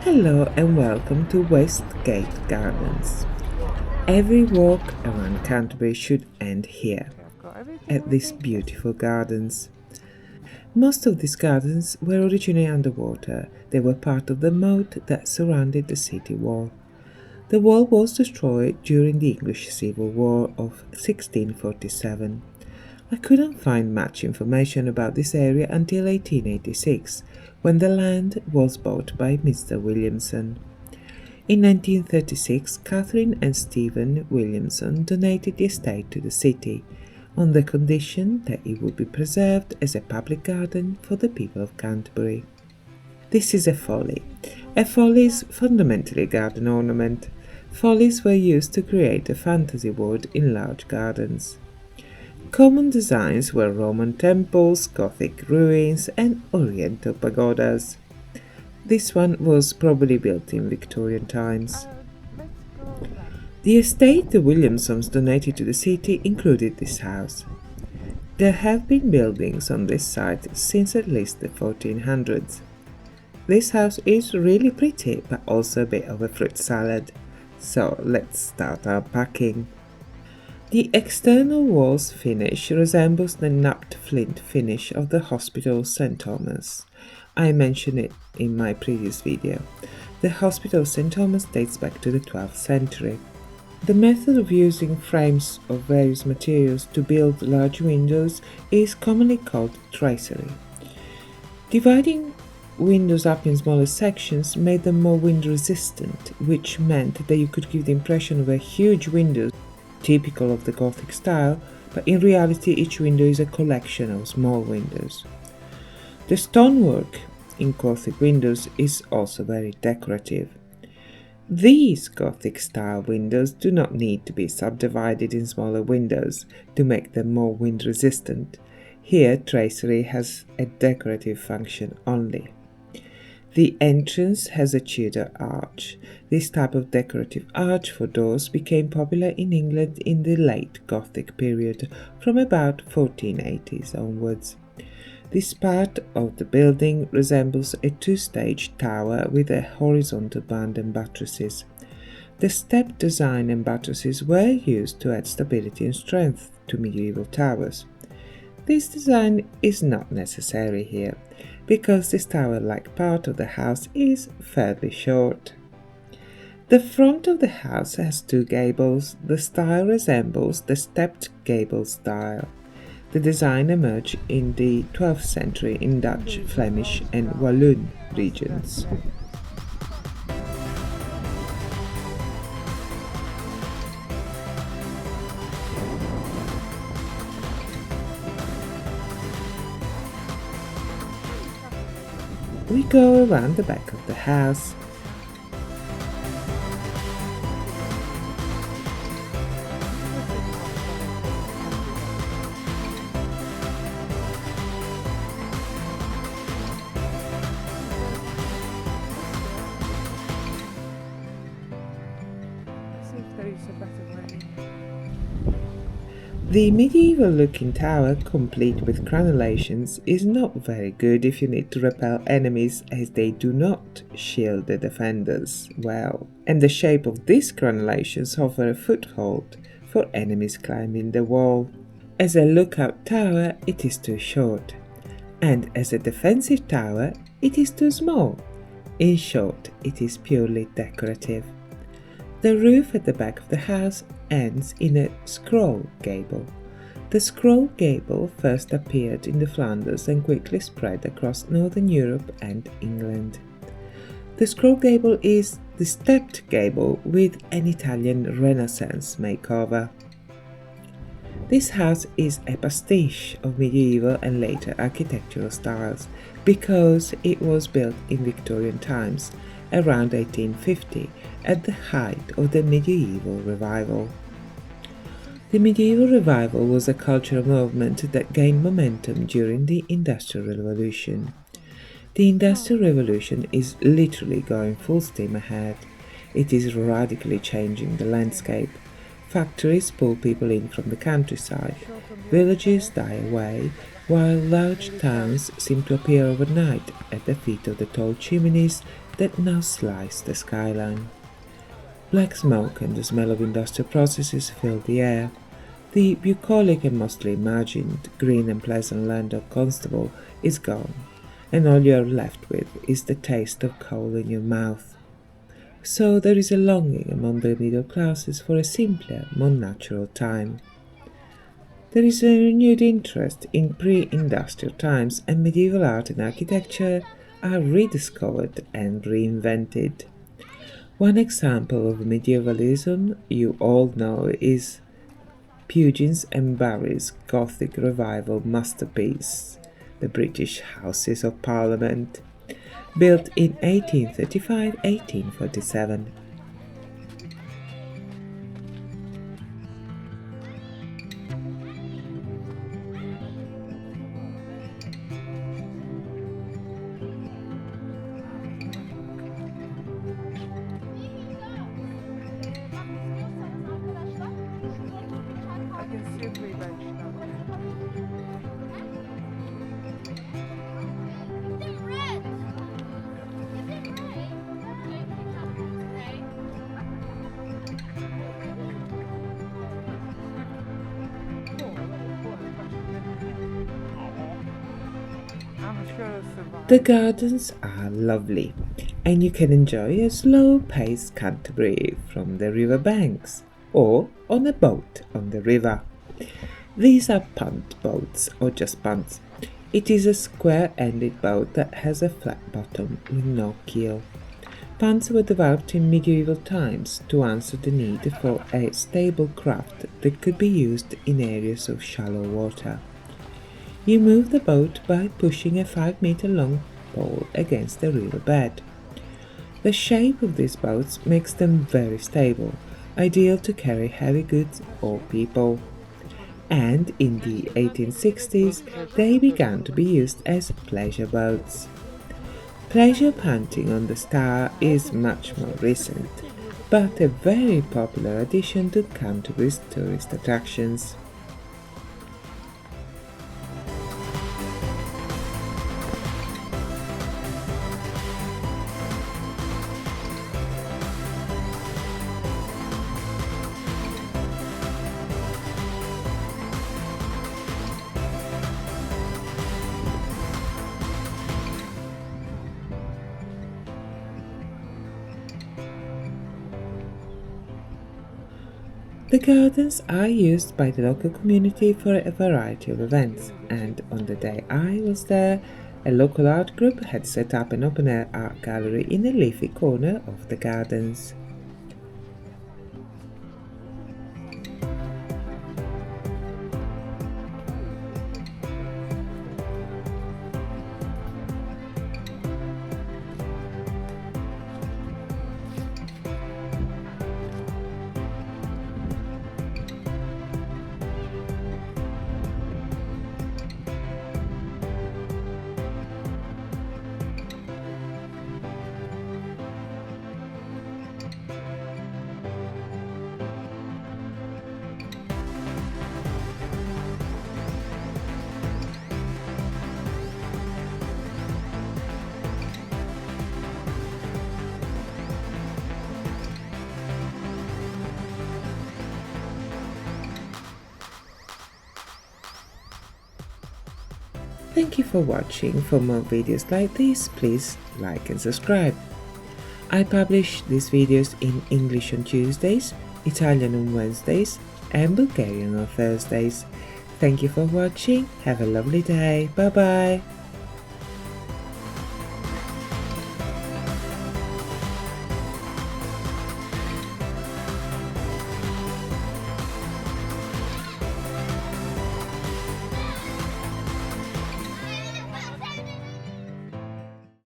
Hello and welcome to Westgate Gardens. Every walk around Canterbury should end here, at these beautiful gardens. Most of these gardens were originally underwater. They were part of the moat that surrounded the city wall. The wall was destroyed during the English Civil War of 1647. I couldn't find much information about this area until 1886, when the land was bought by Mr. Williamson. In 1936, Catherine and Stephen Williamson donated the estate to the city, on the condition that it would be preserved as a public garden for the people of Canterbury. This is a folly. A folly is fundamentally a garden ornament. Follies were used to create a fantasy world in large gardens. Common designs were Roman temples, Gothic ruins, and Oriental pagodas. This one was probably built in Victorian times. The estate the Williamsons donated to the city included this house. There have been buildings on this site since at least the 1400s. This house is really pretty, but also a bit of a fruit salad. So let's start unpacking. The external wall's finish resembles the napped flint finish of the Hospital St. Thomas. I mentioned it in my previous video. The Hospital St. Thomas dates back to the 12th century. The method of using frames of various materials to build large windows is commonly called tracery. Dividing windows up in smaller sections made them more wind resistant, which meant that you could give the impression of a huge window typical of the Gothic style, but in reality each window is a collection of small windows. The stonework in Gothic windows is also very decorative. These Gothic style windows do not need to be subdivided in smaller windows to make them more wind resistant. Here tracery has a decorative function only. The entrance has a Tudor arch. This type of decorative arch for doors became popular in England in the late Gothic period, from about 1480s onwards. This part of the building resembles a two-stage tower with a horizontal band and buttresses. The step design and buttresses were used to add stability and strength to medieval towers. This design is not necessary here, because this tower-like part of the house is fairly short. The front of the house has two gables. The style resembles the stepped gable style. The design emerged in the 12th century in Dutch, Flemish and Walloon regions. We go around the back of the house. The medieval-looking tower, complete with crenelations, is not very good if you need to repel enemies, as they do not shield the defenders well, and the shape of these crenelations offer a foothold for enemies climbing the wall. As a lookout tower, it is too short, and as a defensive tower, it is too small. In short, it is purely decorative. The roof at the back of the house ends in a scroll gable. The scroll gable first appeared in the Flanders and quickly spread across northern Europe and England. The scroll gable is the stepped gable with an Italian Renaissance makeover. This house is a pastiche of medieval and later architectural styles because it was built in Victorian times, around 1850, at the height of the medieval revival. The medieval revival was a cultural movement that gained momentum during the Industrial Revolution. The Industrial Revolution is literally going full steam ahead. It is radically changing the landscape. Factories pull people in from the countryside. Villages die away, while large towns seem to appear overnight at the feet of the tall chimneys that now slice the skyline. Black smoke and the smell of industrial processes fill the air. The bucolic and mostly imagined green and pleasant land of Constable is gone, and all you are left with is the taste of coal in your mouth. So there is a longing among the middle classes for a simpler, more natural time. There is a renewed interest in pre-industrial times, and medieval art and architecture are rediscovered and reinvented. One example of medievalism you all know is Pugins and Barry's Gothic Revival masterpiece, the British Houses of Parliament, built in 1835-1847. The gardens are lovely, and you can enjoy a slow-paced Canterbury from the river banks or on a boat on the river. These are punt boats or just punts. It is a square-ended boat that has a flat bottom with no keel. Punts were developed in medieval times to answer the need for a stable craft that could be used in areas of shallow water. You move the boat by pushing a 5-meter long pole against the river bed. The shape of these boats makes them very stable, ideal to carry heavy goods or people. And in the 1860s, they began to be used as pleasure boats. Pleasure punting on the Stour is much more recent, but a very popular addition to Canterbury's tourist attractions. The gardens are used by the local community for a variety of events, and on the day I was there, a local art group had set up an open-air art gallery in a leafy corner of the gardens. Thank you for watching. For more videos like this, please like and subscribe. I publish these videos in English on Tuesdays, Italian on Wednesdays, and Bulgarian on Thursdays. Thank you for watching. Have a lovely day. Bye bye.